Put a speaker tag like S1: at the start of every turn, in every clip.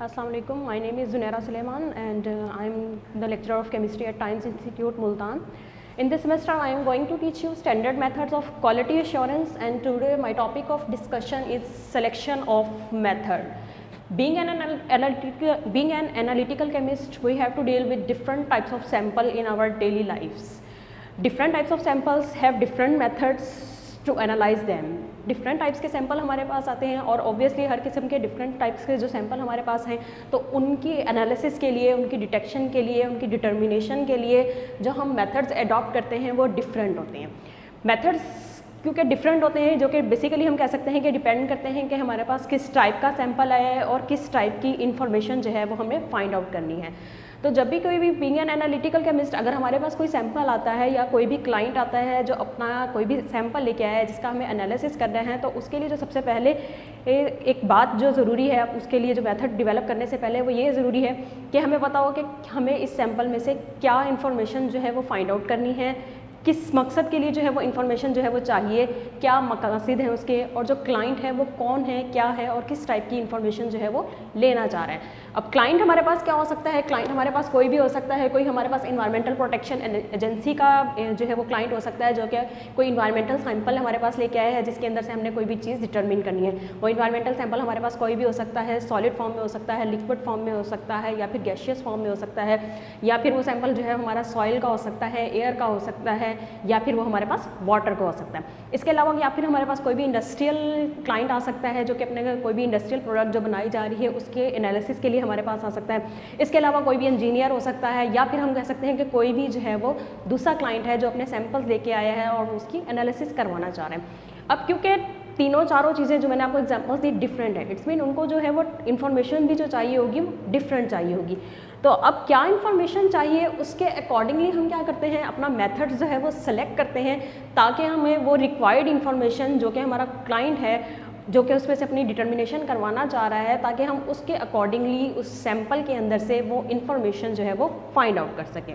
S1: Assalamu alaikum. My name is Zunaira Suleiman and I'm the lecturer of chemistry at Times Institute, Multan. In this semester, I am going to teach you standard methods of quality assurance, and today my topic of discussion is selection of method. Being an analytical chemist, we have to deal with different types of sample in our daily lives. Different types of samples have different methods to analyze them. Different types के sample हमारे पास आते हैं और obviously हर किस्म के different types के जो सैंपल हमारे पास हैं तो उनकी एनालिसिस के लिए, उनकी डिटेक्शन के लिए, उनकी डिटर्मिनेशन के लिए जो हम मेथड्स एडॉप्ट करते हैं वो डिफरेंट होते हैं. मेथड्स क्योंकि डिफरेंट होते हैं जो कि बेसिकली हम कह सकते हैं कि डिपेंड करते हैं कि हमारे पास किस टाइप का सैंपल है और किस टाइप की इंफॉर्मेशन जो है वो हमें फाइंड आउट करनी है. तो जब भी कोई भी बीइंग एन एनालिटिकल केमिस्ट अगर हमारे पास कोई सैंपल आता है या कोई भी क्लाइंट आता है जो अपना कोई भी सैंपल लेके आया है जिसका हमें एनालिसिस करना है, तो उसके लिए जो सबसे पहले एक बात जो ज़रूरी है उसके लिए जो मेथड डेवलप करने से पहले वो ये ज़रूरी है कि हमें पता हो कि हमें इस सैंपल में से क्या इन्फॉर्मेशन जो है वो फाइंड आउट करनी है, किस मकसद के लिए जो है वो इन्फॉर्मेशन जो है वो चाहिए, क्या मकासद हैं उसके, और जो क्लाइंट है वो कौन है, क्या है और किस टाइप की इन्फॉर्मेशन जो है वो लेना चाह रहे हैं. अब क्लाइंट हमारे पास क्या हो सकता है, क्लाइंट हमारे पास कोई भी हो सकता है. कोई हमारे पास इन्वायरमेंटल प्रोटेक्शन एजेंसी का जो है वो क्लाइंट हो सकता है जो कि कोई इन्वायरमेंटल सैंपल हमारे पास लेके आया है जिसके अंदर से हमने कोई भी चीज़ डिटरमिन करनी है. वो इन्वायरमेंटल सैंपल हमारे पास कोई भी हो सकता है, सॉलिड फॉर्म में हो सकता है, लिक्विड फॉर्म में हो सकता है या फिर गैशियस फॉर्म में हो सकता है, या फिर वो सैंपल जो है हमारा सॉइल का हो सकता है, एयर का हो सकता है, या फिर वो हमारे पास वाटर का हो सकता है. इसके अलावा या फिर हमारे पास कोई भी इंडस्ट्रियल क्लाइंट आ सकता है जो कि अपने कोई भी इंडस्ट्रियल प्रोडक्ट जो बनाई जा रही है उसके एनालिसिस के लिए हमारे पास आ सकता है. इसके अलावा कोई भी इंजीनियर हो सकता है, या फिर हम कह सकते हैं कि कोई भी जो है वो दूसरा क्लाइंट है जो अपने सैंपल्स लेके आया है और उसकी एनालिसिस करवाना चाह रहे हैं. अब क्योंकि तीनों चारों चीज़ें जो मैंने आपको एग्जांपल्स दी डिफरेंट है, इट्स मीन उनको जो है वो इन्फॉर्मेशन भी जो चाहिए होगी वो डिफरेंट चाहिए होगी. तो अब क्या इन्फॉर्मेशन चाहिए उसके अकॉर्डिंगली हम क्या करते हैं, अपना मेथड जो है वो सेलेक्ट करते हैं ताकि हमें वो रिक्वायर्ड इन्फॉर्मेशन जो कि हमारा क्लाइंट है जो कि उसमें से अपनी डिटर्मिनेशन करवाना चाह रहा है ताकि हम उसके अकॉर्डिंगली उस सैंपल के अंदर से वो इन्फॉर्मेशन जो है वो फाइंड आउट कर सकें.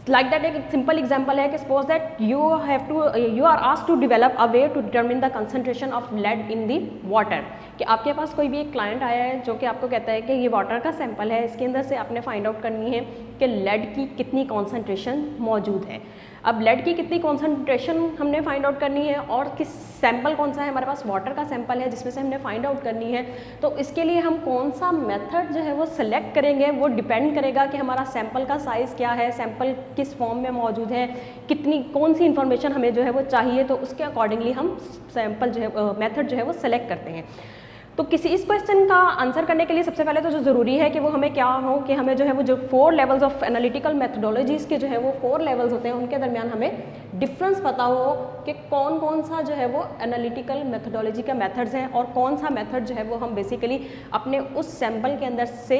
S1: लाइक दैट एक सिंपल एग्जांपल है कि suppose that you are asked to develop a way to determine the concentration of lead in the water. कि आपके पास कोई भी एक क्लाइंट आया है जो कि आपको कहता है कि ये वाटर का सैंपल है, इसके अंदर से आपने फाइंड आउट करनी है कि लेड की कितनी कॉन्सेंट्रेशन मौजूद है. अब लेड की कितनी कॉन्सेंट्रेशन हमने फाइंड आउट करनी है और किस सैंपल कौन सा है, हमारे पास वाटर का सैंपल है जिसमें से हमने फाइंड आउट करनी है. तो इसके लिए हम कौन सा मेथड जो है वो सिलेक्ट करेंगे वो डिपेंड करेगा कि हमारा सैंपल का साइज़ क्या है, सैंपल किस फॉर्म में मौजूद है, कितनी कौन सी इन्फॉर्मेशन हमें जो है वो चाहिए. तो उसके अकॉर्डिंगली हम सैंपल जो है मेथड जो है वो सिलेक्ट करते हैं. तो किसी इस क्वेश्चन का आंसर करने के लिए सबसे पहले तो जो ज़रूरी है कि वो हमें क्या हो कि हमें जो है वो जो 4 लेवल्स ऑफ एनालिटिकल मेथडोलॉजीज़ के जो है वो 4 लेवल्स होते हैं उनके दरमियान हमें डिफरेंस पता हो कि कौन कौन सा जो है वो एनालिटिकल मेथडोलॉजी का मेथड्स हैं और कौन सा मेथड जो है वो हम बेसिकली अपने उस सैंपल के अंदर से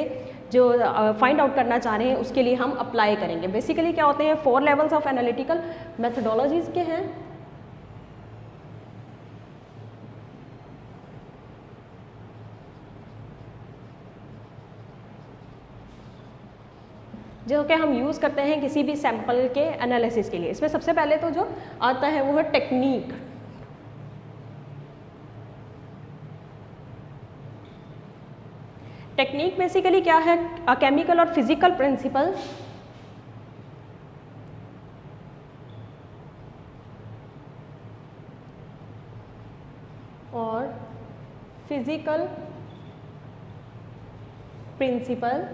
S1: जो फाइंड आउट करना चाह रहे हैं उसके लिए हम अप्लाई करेंगे. बेसिकली क्या होते हैं, 4 लेवल्स ऑफ एनालिटिकल मेथडोलॉजीज़ के हैं. जो कि हम यूज़ करते हैं किसी भी सैंपल के एनालिसिस के लिए. इसमें सबसे पहले तो जो आता है वो है टेक्निक. टेक्निक बेसिकली क्या है, अ केमिकल और फिजिकल प्रिंसिपल और physical principle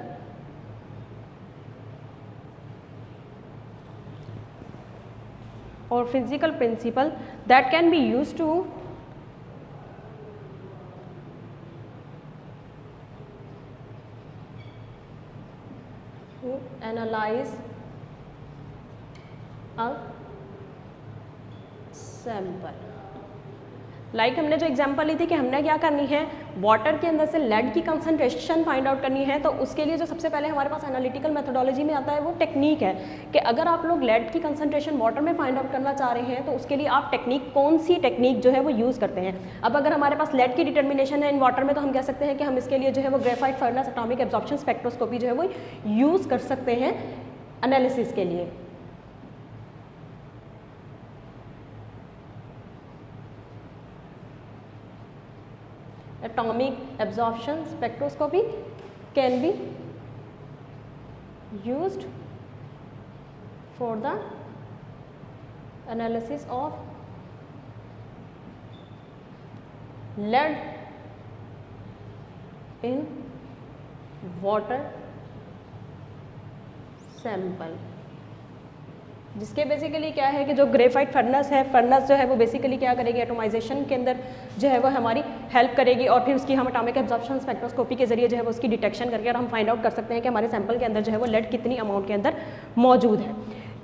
S1: or physical principle that can be used to analyze a sample. Like हमने जो एग्जांपल ली थी कि हमने क्या करनी है, वाटर के अंदर से लेड की कंसंट्रेशन फाइंड आउट करनी है. तो उसके लिए जो सबसे पहले हमारे पास एनालिटिकल मेथोडोलॉजी में आता है वो टेक्निक है कि अगर आप लोग लेड की कंसंट्रेशन वाटर में फाइंड आउट करना चाह रहे हैं तो उसके लिए आप टेक्निक कौन सी टेक्निक जो है वो यूज़ करते हैं. अब अगर हमारे पास लेड की डिटर्मिनेशन है इन वाटर में तो हम कह सकते हैं कि हम इसके लिए जो है वो graphite furnace atomic absorption spectroscopy जो है वो यूज़ कर सकते हैं एनालिसिस के लिए. atomic absorption spectroscopy can be used for the analysis of lead in water sample, जिसके बेसिकली क्या है कि जो ग्रेफाइट फर्नेस है, फर्नेस जो है वो बेसिकली क्या करेगी, एटोमाइजेशन के अंदर जो है वो हमारी हेल्प करेगी और फिर उसकी हम एटॉमिक एब्जॉर्प्शन स्पेक्ट्रोस्कोपी के जरिए जो है वो उसकी डिटेक्शन करके और हम फाइंड आउट कर सकते हैं कि हमारे सैंपल के अंदर जो है वो लेड कितनी अमाउंट के अंदर मौजूद है।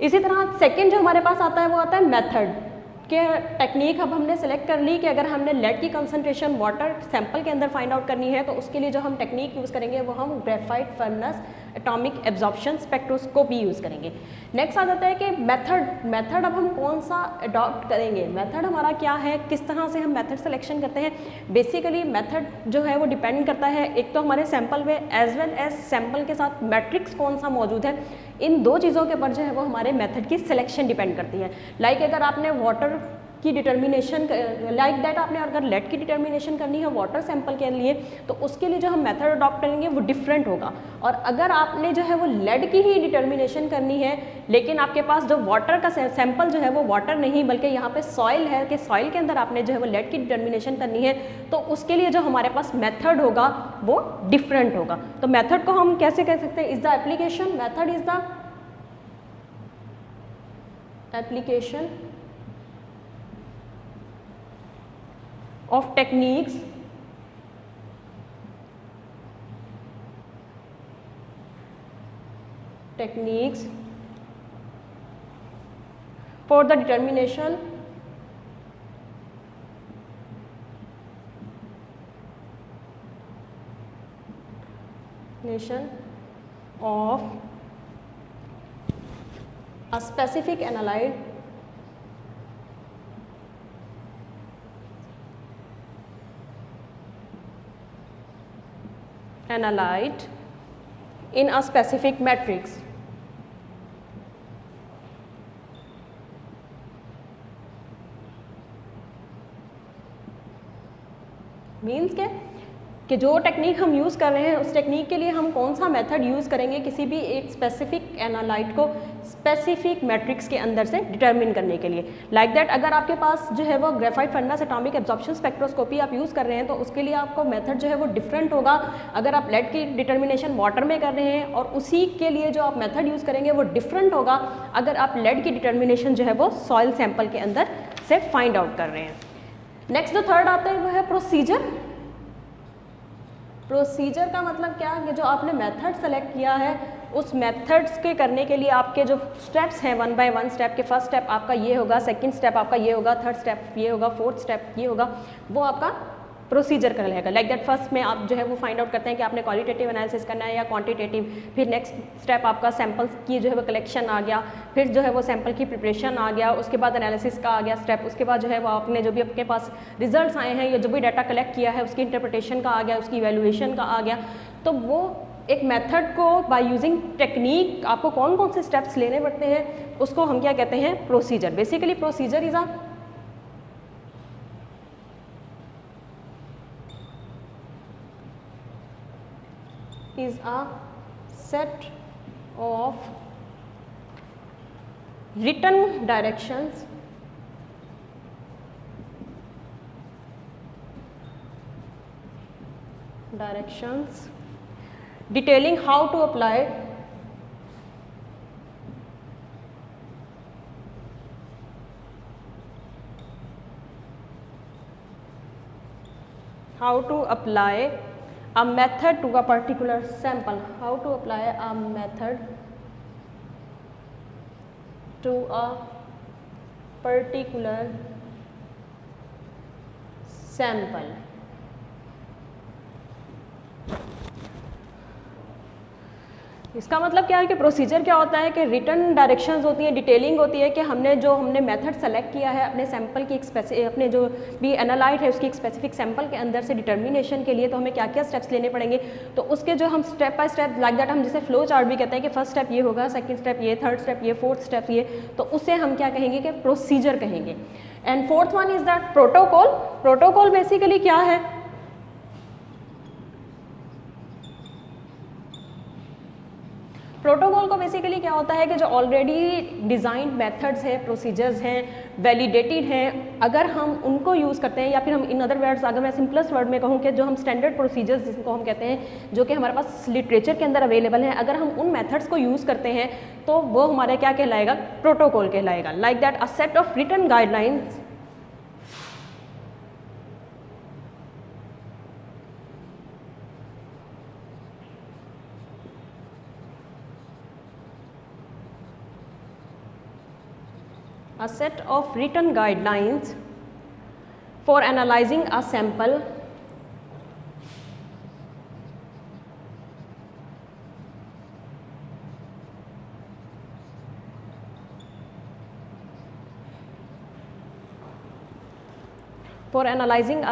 S1: इसी तरह सेकेंड जो हमारे पास आता है वो आता है मेथड के टेक्निक। अब हमने सेलेक्ट कर ली कि अगर हमने लेड की कंसंट्रेशन वाटर सैंपल के अंदर फाइंड आउट करनी है तो उसके लिए जो हम टेक्निक यूज़ करेंगे वो हम graphite furnace atomic absorption spectroscopy use करेंगे। नेक्स्ट आ जाता है कि मेथड अब हम कौन सा अडॉप्ट करेंगे, मेथड हमारा क्या है, किस तरह से हम मेथड सिलेक्शन करते हैं। बेसिकली मेथड जो है वो डिपेंड करता है एक तो हमारे सैंपल में एज वेल एज सैंपल के साथ मैट्रिक्स कौन सा मौजूद है, इन दो चीज़ों के ऊपर जो है वो हमारे मेथड की सिलेक्शन डिपेंड करती है। लाइक अगर आपने वाटर की डिटर्मिनेशन लाइक दैट आपने अगर लेड की डिटर्मिनेशन करनी है वाटर सैंपल के लिए तो उसके लिए जो हम मेथड अडॉप्ट करेंगे वो डिफरेंट होगा। और अगर आपने जो है वो लेड की ही डिटर्मिनेशन करनी है लेकिन आपके पास जो वाटर का सैंपल जो है वो वाटर नहीं बल्कि यहाँ पे सॉइल है कि सॉइल के अंदर आपने जो है वो लेड की डिटर्मिनेशन करनी है तो उसके लिए जो हमारे पास मेथड होगा वो डिफरेंट होगा। तो मेथड को हम कैसे कह सकते हैं, is the application, method is the application of techniques for the determination of a specific analyte in a specific matrix। Means के कि जो टेक्निक हम यूज़ कर रहे हैं उस टेक्निक के लिए हम कौन सा मेथड यूज़ करेंगे किसी भी एक स्पेसिफिक एनालाइट को स्पेसिफिक मैट्रिक्स के अंदर से डिटरमिन करने के लिए। लाइक दैट अगर आपके पास जो है वो graphite furnace atomic absorption spectroscopy आप यूज़ कर रहे हैं तो उसके लिए आपको मेथड जो है वो डिफरेंट होगा। अगर आप लेड की डिटर्मिनेशन वाटर में कर रहे हैं और उसी के लिए जो आप मेथड यूज़ करेंगे वो डिफरेंट होगा अगर आप लेड की डिटर्मिनेशन जो है वो सॉइल सैंपल के अंदर से फाइंड आउट कर रहे हैं। नेक्स्ट जो थर्ड आता है वो है प्रोसीजर। प्रोसीजर का मतलब क्या कि जो आपने मेथड सेलेक्ट किया है उस मेथड्स के करने के लिए आपके जो स्टेप्स हैं वन बाय वन स्टेप के फर्स्ट स्टेप आपका ये होगा, सेकंड स्टेप आपका ये होगा, थर्ड स्टेप ये होगा, फोर्थ स्टेप ये होगा, वो आपका प्रोसीजर का रहेगा। लाइक दैट फर्स्ट में आप जो है वो फाइंड आउट करते हैं कि आपने क्वालिटेटिव एनालिसिस करना है या क्वांटिटेटिव, फिर नेक्स्ट स्टेप आपका सैंपल्स की जो है वो कलेक्शन आ गया, फिर जो है वो सैंपल की प्रिपरेशन आ गया, उसके बाद एनालिसिस का आ गया स्टेप, उसके बाद जो है वो आपने जो भी आपके पास रिजल्ट्स आए हैं या जो भी डाटा कलेक्ट किया है उसकी इंटरप्रिटेशन का आ गया, उसकी इवैल्यूएशन का आ गया। तो वो एक मेथड को बाय यूजिंग टेक्निक आपको कौन कौन से स्टेप्स लेने पड़ते हैं उसको हम क्या कहते हैं, procedure. Basically procedure is a set of written directions detailing how to apply a method to a particular sample, how to apply a method to a particular sample। इसका मतलब क्या है कि प्रोसीजर क्या होता है कि रिटन डायरेक्शंस होती हैं, डिटेलिंग होती है कि हमने मेथड सेलेक्ट किया है अपने सैंपल की अपने जो भी एनालाइट है उसकी एक स्पेसिफिक सैंपल के अंदर से डिटर्मिनेशन के लिए तो हमें क्या क्या स्टेप्स लेने पड़ेंगे। तो उसके जो हम step by step like that हम जैसे फ्लो चार्ट भी कहते हैं कि फर्स्ट स्टेप ये होगा, सेकंड स्टेप ये, थर्ड स्टेप ये, फोर्थ स्टेप ये, तो उसे हम क्या कहेंगे कि प्रोसीजर कहेंगे। And fourth one is that protocol. Protocol basically क्या है प्रोटोकॉल को बेसिकली क्या होता है कि जो ऑलरेडी डिज़ाइंड मेथड्स हैं, प्रोसीजर्स हैं, वैलिडेटेड हैं, अगर हम उनको यूज़ करते हैं, या फिर हम इन अदर वर्ड्स अगर मैं सिंपलेस्ट वर्ड में कहूँ कि जो हम स्टैंडर्ड प्रोसीजर्स जिनको हम कहते हैं, जो कि हमारे पास लिटरेचर के अंदर अवेलेबल हैं, अगर हम उन मेथड्स को यूज़ करते हैं तो वो हमारे क्या कहलाएगा, प्रोटोकॉल कहलाएगा। Like that a set of written guidelines a set of written guidelines for analyzing a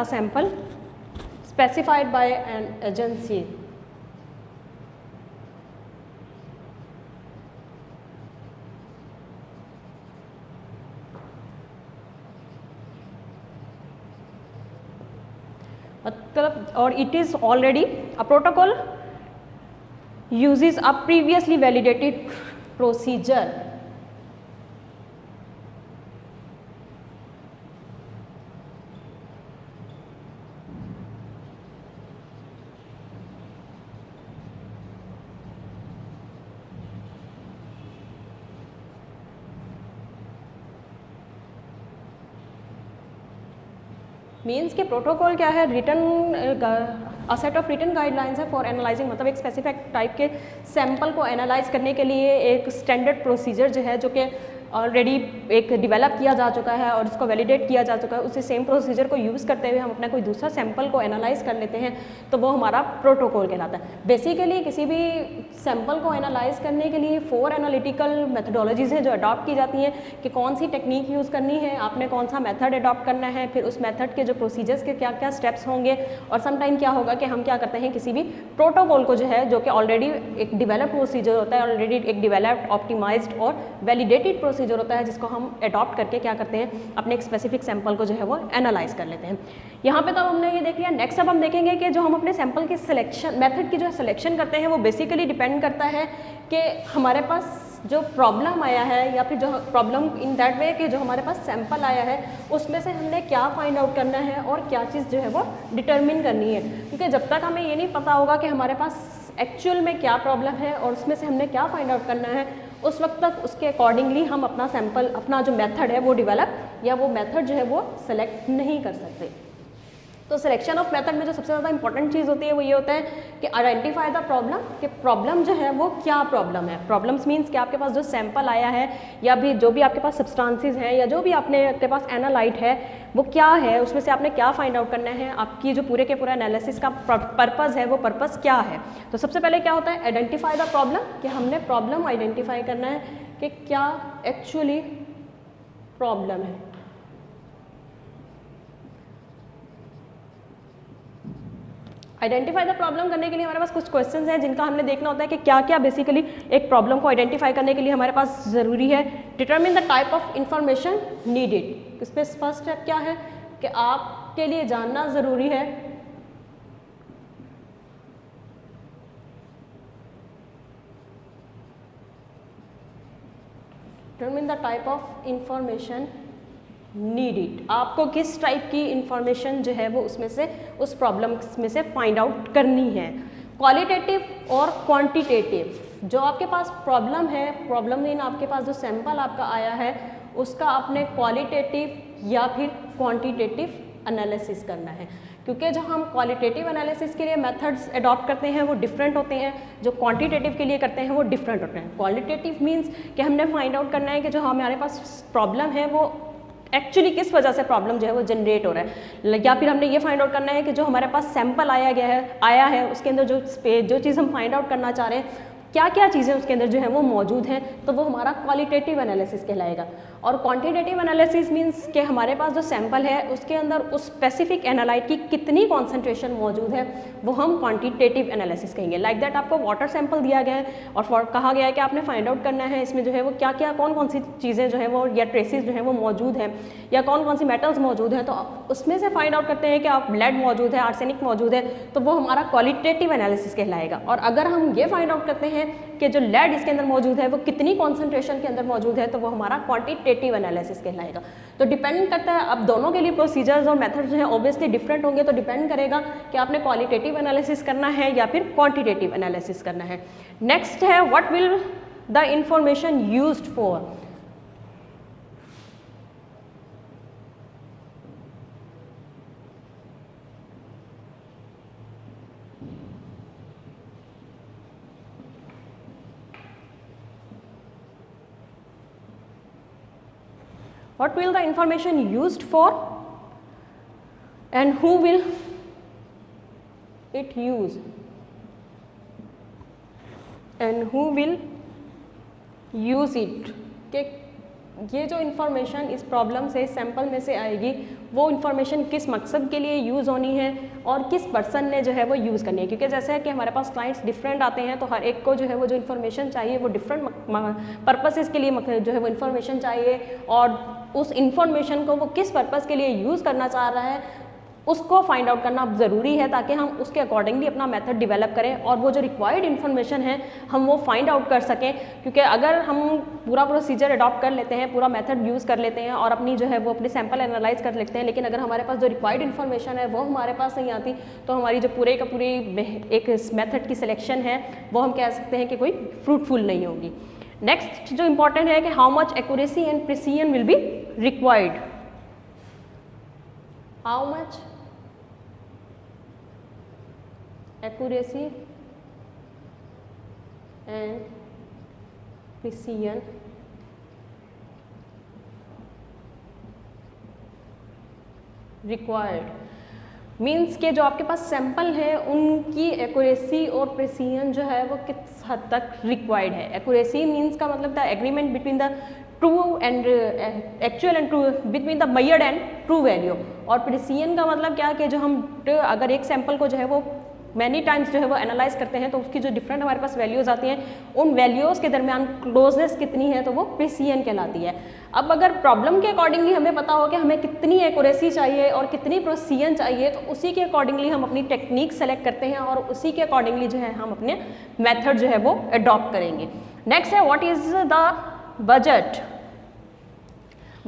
S1: sample specified by an agency. मतलब और it is already a protocol uses a previously validated procedure. Means के protocol क्या है, written a set of written guidelines है for analyzing, मतलब एक specific type के sample को एनालाइज करने के लिए एक स्टैंडर्ड प्रोसीजर जो है, जो कि ऑलरेडी एक डेवलप किया जा चुका है और उसको वैलिडेट किया जा चुका है, उसी सेम प्रोसीजर को यूज़ करते हुए हम अपना कोई दूसरा सैंपल को एनालाइज कर लेते हैं, तो वो हमारा प्रोटोकॉल कहलाता है। बेसिकली किसी भी सैंपल को एनालाइज करने के लिए 4 एनालिटिकल मेथडोलॉजीज़ हैं जो अडॉप्ट की जाती हैं कि कौन सी टेक्निक यूज़ करनी है, आपने कौन सा मेथड अडॉप्ट करना है, फिर उस मेथड के जो प्रोसीजर्स के क्या क्या स्टेप्स होंगे, और समटाइम क्या होगा कि हम क्या करते हैं किसी भी प्रोटोकॉल को जो है, जो कि ऑलरेडी एक डिवेलप प्रोसीजर होता है, ऑलरेडी एक डिवेलप्ड ऑप्टिमाइज्ड और वैलिडेटेड प्रोसीजर होता है, जिसको हम अडॉप्ट करके क्या करते हैं अपने एक स्पेसिफिक सैंपल को जो है वो एनालाइज कर लेते हैं। यहाँ पे तो हमने ये देख लिया। नेक्स्ट अब हम देखेंगे कि जो हम अपने सैंपल की सिलेक्शन मेथड की जो सिलेक्शन करते हैं वो बेसिकली डिपेंड करता है कि हमारे पास जो प्रॉब्लम आया है, या फिर जो प्रॉब्लम इन दैट वे कि जो हमारे पास सैंपल आया है उसमें से हमने क्या फाइंड आउट करना है और क्या चीज़ जो है वो डिटरमिन करनी है। क्योंकि जब तक हमें ये नहीं पता होगा कि हमारे पास एक्चुअल में क्या प्रॉब्लम है और उसमें से हमने क्या फाइंड आउट करना है, उस वक्त तक उसके अकॉर्डिंगली हम अपना सैंपल, अपना जो मेथड है वो डेवलप या वो मेथड जो है वो सेलेक्ट नहीं कर सकते। तो सिलेक्शन ऑफ मेथड में जो सबसे ज़्यादा इंपॉर्टेंट चीज़ होती है वो ये होता है कि आइडेंटिफाई द प्रॉब्लम, कि प्रॉब्लम जो है वो क्या प्रॉब्लम है। प्रॉब्लम्स मीन्स कि आपके पास जो सैंपल आया है या भी जो भी आपके पास सब्सटेंसेस हैं या जो भी आपके पास एनालाइट है वो क्या है, उसमें से आपने क्या फाइंड आउट करना है, आपकी जो पूरे के पूरा एनालिसिस का पर्पज़ है वो पर्पज़ क्या है। तो सबसे पहले क्या होता है, आइडेंटिफाई द प्रॉब्लम, कि हमने प्रॉब्लम आइडेंटिफाई करना है कि क्या एक्चुअली प्रॉब्लम है। आइडेंटिफाई द प्रॉब्लम करने के लिए हमारे पास कुछ क्वेश्चंस हैं जिनका हमने देखना होता है कि क्या क्या बेसिकली एक प्रॉब्लम को आइडेंटिफाई करने के लिए हमारे पास ज़रूरी है। Determine the type of information needed. इसमें फर्स्ट स्टेप क्या है कि आपके लिए जानना ज़रूरी है determine the type of information needed. आपको किस टाइप की इंफॉर्मेशन जो है वो उसमें से उस प्रॉब्लम में से फाइंड आउट करनी है। क्वालिटेटिव और क्वांटिटेटिव। जो आपके पास प्रॉब्लम है, प्रॉब्लम मीन आपके पास जो सैंपल आपका आया है उसका आपने क्वालिटेटिव या फिर क्वांटिटेटिव एनालिसिस करना है। क्योंकि जो हम क्वालिटेटिव एनालिसिस के लिए मेथड्स अडॉप्ट करते हैं वो डिफरेंट होते हैं, जो क्वांटिटेटिव के लिए करते हैं वो डिफरेंट होते हैं। क्वालिटेटिव मीन्स कि हमने फाइंड आउट करना है कि जो हमारे पास प्रॉब्लम है वो एक्चुअली किस वजह से प्रॉब्लम जो है वो जनरेट हो रहा है, या फिर हमने ये फाइंड आउट करना है कि जो हमारे पास सैंपल आया है उसके अंदर जो चीज़ हम फाइंड आउट करना चाह रहे हैं क्या क्या चीज़ें उसके अंदर जो है वो मौजूद हैं, तो वो हमारा क्वालिटेटिव एनालिसिस कहलाएगा। और क्वांटिटेटिव एनालिसिस मींस कि हमारे पास जो सैंपल है उसके अंदर उस स्पेसिफिक एनालाइट की कितनी कॉन्सेंट्रेशन मौजूद है वो हम क्वांटिटेटिव एनालिसिस कहेंगे। लाइक दैट आपको वाटर सैंपल दिया गया है और कहा गया है कि आपने फाइंड आउट करना है इसमें जो है वो क्या क्या कौन कौन सी चीज़ें जो है वो या ट्रेसेस जो है वो मौजूद हैं या कौन कौन सी मेटल्स मौजूद हैं, तो उसमें से फाइंड आउट करते हैं कि आप लेड मौजूद है, आर्सेनिक मौजूद है, तो वो हमारा क्वालिटेटिव एनालिसिस कहलाएगा। और अगर हम ये फाइंड आउट करते हैं कि जो लेड इसके अंदर मौजूद है वो कितनी कॉन्सेंट्रेशन के अंदर मौजूद है, तो वो हमारा क्वांटिटेटिव एनालिसिस कहलाएगा। तो डिपेंड करता है, अब दोनों के लिए प्रोसीजर्स और मेथड्स जो है ऑब्वियसली डिफरेंट होंगे, तो डिपेंड करेगा कि आपने क्वालिटेटिव एनालिसिस करना है या फिर क्वांटिटेटिव एनालिसिस करना है। नेक्स्ट है what will the information used for. What will the information used for and who will it use and who will use it, कि ये जो इन्फॉर्मेशन इस प्रॉब्लम से, इस सैंपल में से आएगी, वो इन्फॉर्मेशन किस मकसद के लिए यूज़ होनी है और किस पर्सन ने जो है वो यूज़ करनी है। क्योंकि जैसे है कि हमारे पास क्लाइंट्स डिफरेंट आते हैं, तो हर एक को जो है वो जो इन्फॉर्मेशन चाहिए वो डिफरेंट पर्पसेस के लिए जो है वो इन्फॉर्मेशन चाहिए, और उस इन्फॉर्मेशन को वो किस पर्पज़ के लिए यूज़ करना चाह रहा है उसको फाइंड आउट करना ज़रूरी है, ताकि हम उसके अकॉर्डिंगली अपना मेथड डेवलप करें और वो जो रिक्वायर्ड इन्फॉर्मेशन है हम वो फाइंड आउट कर सकें। क्योंकि अगर हम पूरा प्रोसीजर अडॉप्ट कर लेते हैं, पूरा मेथड यूज़ कर लेते हैं और अपनी जो है वो अपने सैंपल एनालाइज कर लेते हैं, लेकिन अगर हमारे पास जो रिक्वायर्ड इन्फॉर्मेशन है वो हमारे पास नहीं आती, तो हमारी जो पूरे का पूरी एक मेथड की सिलेक्शन है वो हम कह सकते हैं कि कोई फ्रूटफुल नहीं होगी। नेक्स्ट जो इंपॉर्टेंट है कि how much accuracy and precision will be required. How much accuracy and precision required means के जो आपके पास सैंपल है उनकी एक्यूरेसी और प्रिसीजन जो है वो किस हद तक रिक्वायर्ड है। एक्यूरेसी मीन्स का मतलब the agreement between the true and actual and true, between the measured and true value. और प्रिसीजन का मतलब क्या कि जो हम अगर एक सैंपल को जो है वो मैनी टाइम्स जो है वो एनालाइज करते हैं, तो उसकी जो डिफरेंट हमारे पास वैल्यूज़ आती हैं, उन वैल्यूज़ के दरमियान क्लोजनेस कितनी है, तो वो प्रिसीजन कहलाती है। अब अगर प्रॉब्लम के अकॉर्डिंगली हमें पता हो कि हमें कितनी एक्यूरेसी चाहिए और कितनी प्रिसीजन चाहिए, तो उसी के अकॉर्डिंगली हम अपनी टेक्निक सेलेक्ट करते हैं और उसी के अकॉर्डिंगली जो है हम अपने मेथड जो है वो अडॉप्ट करेंगे। नेक्स्ट है what is the budget.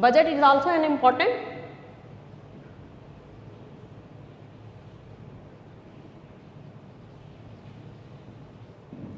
S1: Budget is also an important.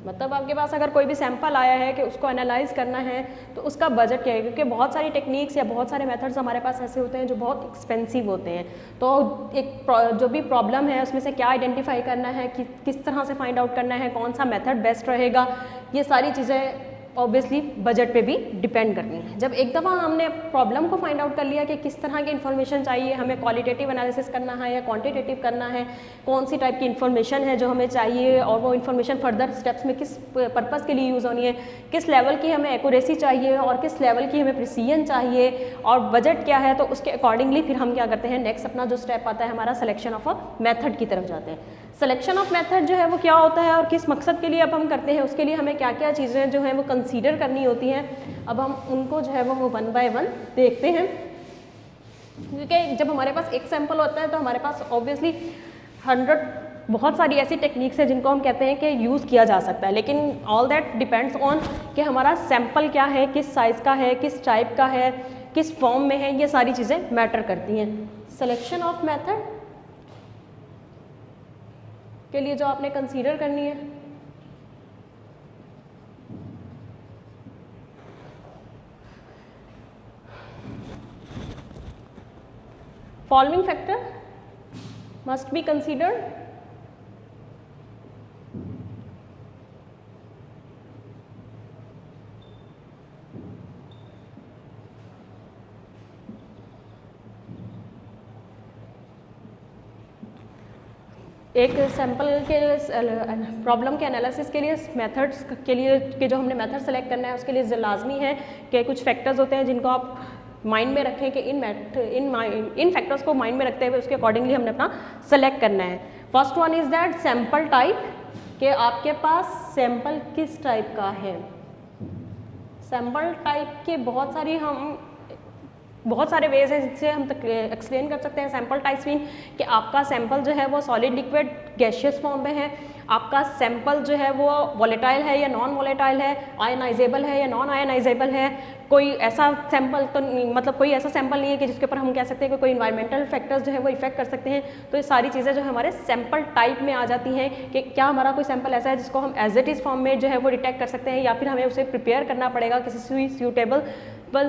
S1: मतलब आपके पास अगर कोई भी सैंपल आया है कि उसको एनालाइज करना है, तो उसका बजट क्या है, क्योंकि बहुत सारी टेक्निक्स या बहुत सारे मेथड्स हमारे पास ऐसे होते हैं जो बहुत एक्सपेंसिव होते हैं। तो एक जो भी प्रॉब्लम है उसमें से क्या आइडेंटिफाई करना है, कि किस तरह से फाइंड आउट करना है, कौन सा मेथड बेस्ट रहेगा, ये सारी चीज़ें ऑब्वियसली बजट पे भी डिपेंड करनी है। जब एक दफ़ा हमने प्रॉब्लम को फाइंड आउट कर लिया कि किस तरह की इन्फॉर्मेशन चाहिए, हमें क्वालिटेटिव एनालिसिस करना है या क्वांटिटेटिव करना है, कौन सी टाइप की इन्फॉर्मेशन है जो हमें चाहिए और वो इन्फॉर्मेशन फर्दर स्टेप्स में किस पर्पज़ के लिए यूज़ होनी है, किस लेवल की हमें एक्यूरेसी चाहिए और किस लेवल की हमें प्रिसीजन चाहिए और बजट क्या है, तो उसके अकॉर्डिंगली फिर हम क्या करते हैं, नेक्स्ट अपना जो स्टेप आता है हमारा सिलेक्शन ऑफ अ मेथड की तरफ जाते हैं। सिलेक्शन ऑफ मेथड जो है वो क्या होता है और किस मकसद के लिए अब हम करते हैं, उसके लिए हमें क्या क्या चीज़ें जो है वो कंसीडर करनी होती हैं। अब हम उनको जो है वो वन बाय वन देखते हैं, क्योंकि जब हमारे पास एक सैंपल होता है तो हमारे पास ऑब्वियसली 100 बहुत सारी ऐसी टेक्निक्स हैं जिनको हम कहते हैं कि यूज़ किया जा सकता है, लेकिन ऑल दैट डिपेंड्स ऑन कि हमारा सैंपल क्या है, किस साइज़ का है, किस टाइप का है, किस फॉर्म में है, ये सारी चीज़ें मैटर करती हैं। सिलेक्शन ऑफ मेथड के लिए जो आपने कंसीडर करनी है, following factor must be considered. एक सैंपल के प्रॉब्लम के एनालिसिस के लिए मेथड्स के लिए कि जो हमने मेथड सेलेक्ट करना है उसके लिए लाजमी है कि कुछ फैक्टर्स होते हैं जिनको आप माइंड में रखें कि इन फैक्टर्स को माइंड में रखते हुए उसके अकॉर्डिंगली हमने अपना सेलेक्ट करना है। First one is that sample type, कि आपके पास सैंपल किस टाइप का है। सैंपल टाइप के बहुत सारे वेज हैं जिससे हम एक्सप्लेन कर सकते हैं। सैंपल टाइप्स मीन कि आपका सैंपल जो है वो सॉलिड, लिक्विड, गैशियस फॉर्म में है, आपका सैंपल जो है वो वॉलेटाइल है या नॉन वॉलेटाइल है, आयनाइजेबल है या नॉन आयनाइजेबल है। कोई ऐसा सैंपल तो मतलब कोई ऐसा सैंपल नहीं है कि जिसके ऊपर हम कह सकते हैं कि कोई इन्वायरमेंटल फैक्टर्स जो है वो इफेक्ट कर सकते हैं। तो ये सारी चीज़ें जो हमारे सैंपल टाइप में आ जाती हैं कि क्या हमारा कोई सैंपल ऐसा है जिसको हम एज इट इज़ फॉर्म में जो है वो डिटेक्ट कर सकते हैं, या फिर हमें उसे प्रिपेयर करना पड़ेगा, किसी सूटेबल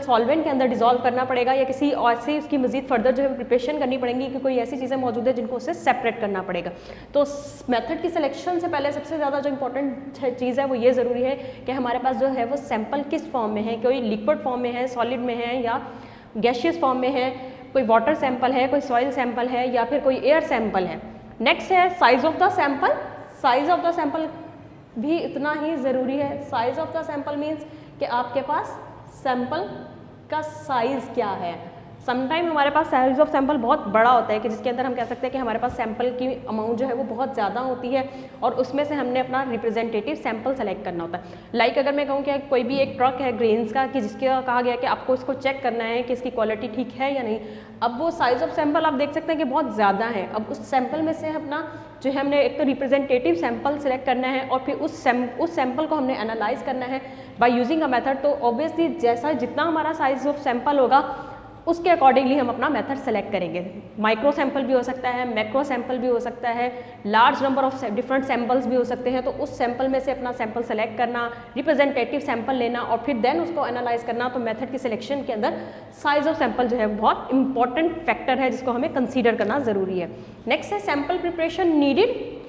S1: सॉल्वेंट के अंदर डिजोल्व करना पड़ेगा, या किसी और से उसकी मजीद फर्दर जो है प्रिपरेशन करनी पड़ेगी कि कोई ऐसी चीज़ें मौजूद है जिनको उससे सेपरेट करना पड़ेगा। तो मेथड की सिलेक्शन से पहले सबसे ज़्यादा जो इंपॉर्टेंट चीज़ है वो ये ज़रूरी है कि हमारे पास जो है वो सैंपल किस फॉर्म में है, कोई लिक्विड फॉर्म में है, सॉलिड में है या गैशियस फॉर्म में है, कोई वाटर सैंपल है, कोई सॉइल सैंपल है या फिर कोई एयर सैंपल है। नेक्स्ट है size of the sample. Size of the sample भी इतना ही ज़रूरी है। Size of the sample means कि आपके पास सैंपल का साइज़ क्या है। समटाइम हमारे पास साइज ऑफ सैंपल बहुत बड़ा होता है कि जिसके अंदर हम कह सकते हैं कि हमारे पास सैंपल की अमाउंट जो है वो बहुत ज़्यादा होती है और उसमें से हमने अपना रिप्रेजेंटेटिव सैंपल सेलेक्ट करना होता है। लाइक अगर मैं कहूँ कि कोई भी एक ट्रक है ग्रेन्स का कि जिसके कहा गया कि आपको इसको चेक करना है कि इसकी क्वालिटी ठीक है या नहीं। अब वो साइज ऑफ सैंपल आप देख सकते हैं कि बहुत ज़्यादा है। अब उस सैंपल में से अपना जो है हमने एक तो रिप्रेजेंटेटिव सैंपल सेलेक्ट करना है और फिर उस सैंपल को हमने एनालाइज करना है बाय यूजिंग अ मेथड। तो ऑब्वियसली जैसा जितना हमारा साइज ऑफ सैंपल होगा उसके अकॉर्डिंगली हम अपना मेथड सेलेक्ट करेंगे। माइक्रो सैंपल भी हो सकता है, मैक्रो सैंपल भी हो सकता है, large number of different samples भी हो सकते हैं। तो उस सैंपल में से अपना सैंपल सेलेक्ट करना, रिप्रेजेंटेटिव सैंपल लेना और फिर देन उसको एनालाइज करना। तो मेथड की सिलेक्शन के अंदर साइज ऑफ सैंपल जो है बहुत इंपॉर्टेंट फैक्टर है जिसको हमें कंसीडर करना ज़रूरी है। नेक्स्ट है sample preparation needed.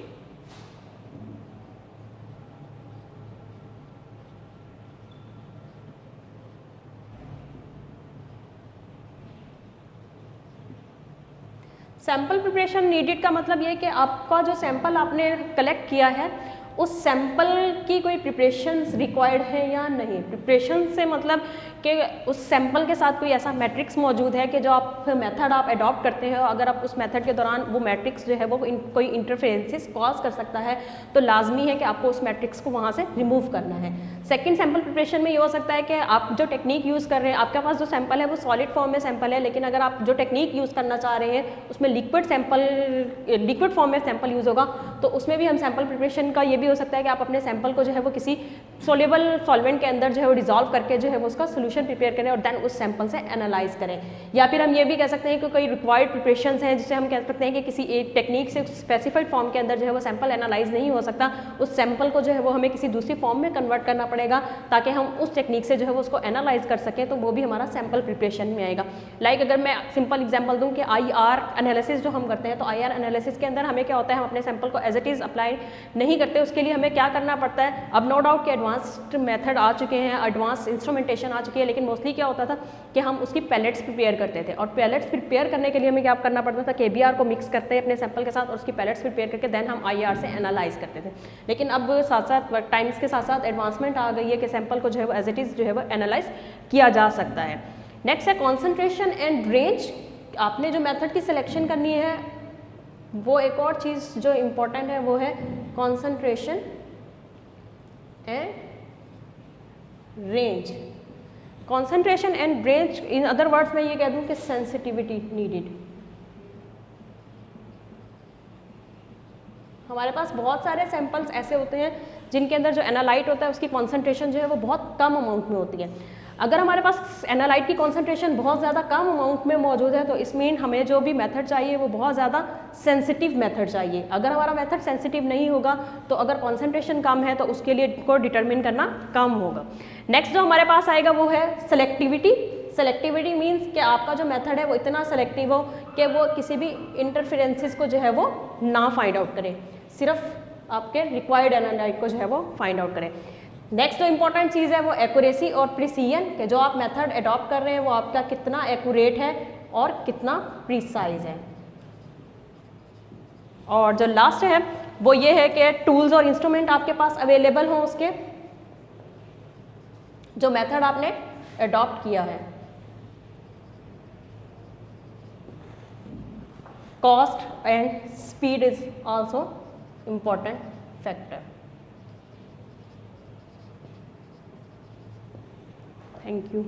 S1: Sample preparation needed का मतलब ये है कि आपका जो सैंपल आपने कलेक्ट किया है उस सैंपल की कोई प्रिपरेशंस रिक्वायर्ड है या नहीं। प्रिपरेशन से मतलब कि उस सैंपल के साथ कोई ऐसा मैट्रिक्स मौजूद है कि जो आप मेथड आप अडॉप्ट करते हैं, अगर आप उस मेथड के दौरान वो मैट्रिक्स जो है वो कोई इंटरफेरेंसेस कॉज कर सकता है तो लाजमी है कि आपको उस मैट्रिक्स को वहाँ से रिमूव करना है। सेकंड सैंपल प्रिपरेशन में ये हो सकता है कि आप जो टेक्निक यूज़ कर रहे हैं, आपके पास जो सैंपल है वो सॉलिड फॉर्म में सैंपल है, लेकिन अगर आप जो टेक्निक यूज़ करना चाह रहे हैं उसमें लिक्विड फॉर्म में सैंपल यूज़ होगा तो उसमें भी हम सैंपल प्रिपरेशन का ये भी हो सकता है कि आप अपने सैंपल को जो है वो किसी सोल्यूबल सॉल्वेंट के अंदर जो है वो डिजोल्व करके जो है वो उसका सोल्यूशन प्रिपेयर करें और देन उस सैंपल से एनालाइज करें। या फिर हम ये भी कह सकते हैं कि कोई रिक्वायर्ड प्रिपरेशंस हैं जिससे हम कह सकते हैं कि किसी एक टेक्निक से स्पेसिफाइड फॉर्म के अंदर जो है वो सैंपल एनालाइज नहीं हो सकता, उस सैंपल को जो है वो हमें किसी दूसरी फॉर्म में कन्वर्ट करना पड़ेगा ताकि हम उस टेक्निक से जो है वो उसको एनालाइज कर सकें। तो वो भी हमारा सैंपल प्रिपरेशन में आएगा। लाइक अगर मैं सिंपल एग्जांपल दूं कि IR एनालिसिस जो हम करते हैं तो IR एनालिसिस के अंदर हमें क्या होता है, हम अपने सैंपल को एज इट इज़ अप्लाई नहीं करते, उसके लिए हमें क्या करना पड़ता है। अब नो डाउट कि एडवांस्ड मेथड आ चुके हैं, एडवांस इंस्ट्रूमेंटेशन आ चुकी है, लेकिन मोस्टली क्या होता था कि हम उसकी पैलेट्स प्रिपेयर करते थे और पैलेट्स प्रिपेयर करने के लिए हमें क्या करना पड़ता था, KBR को मिक्स करते अपने सैंपल के साथ और उसकी पैलेट्स प्रिपेयर करके देन हम IR से एनालाइज करते थे। लेकिन अब साथ साथ टाइम्स के साथ साथ एडवांसमेंट आ गई है कि सैंपल को जो है वो एज इट इज़ जो है वो एनालाइज किया जा सकता है। नेक्स्ट है कॉन्सेंट्रेशन एंड रेंज। आपने जो मेथड की सिलेक्शन करनी है वो एक और चीज़ जो इम्पोर्टेंट है वो है concentration and range. Concentration and range, in other words मैं ये कह दूं कि सेंसिटिविटी नीडेड। हमारे पास बहुत सारे सैंपल्स ऐसे होते हैं जिनके अंदर जो एनालाइट होता है उसकी कॉन्सेंट्रेशन जो है वो बहुत कम अमाउंट में होती है। अगर हमारे पास एनालाइट की कॉन्सेंट्रेशन बहुत ज़्यादा कम अमाउंट में मौजूद है तो इसमें हमें जो भी मेथड चाहिए वो बहुत ज़्यादा सेंसिटिव मेथड चाहिए। अगर हमारा मेथड सेंसिटिव नहीं होगा तो अगर कॉन्सेंट्रेशन कम है तो उसके लिए को डिटरमिन करना कम होगा। नेक्स्ट जो हमारे पास आएगा वो है सेलेक्टिविटी। सेलेक्टिविटी मीन्स कि आपका जो मेथड है वो इतना सेलेक्टिव हो कि वो किसी भी इंटरफेरेंसेस को जो है वो ना फाइंड आउट करे, सिर्फ आपके रिक्वायर्ड एनालाइट को जो है वो फाइंड आउट करें। नेक्स्ट जो इंपॉर्टेंट चीज़ है वो एक्यूरेसी और प्रिसीजन, कि जो आप मेथड अडॉप्ट कर रहे हैं वो आपका कितना एक्यूरेट है और कितना प्रिसाइज है। और जो लास्ट है वो ये है कि टूल्स और इंस्ट्रूमेंट आपके पास अवेलेबल हों उसके, जो मेथड आपने अडॉप्ट किया है। Cost and speed is also important factor. Thank you.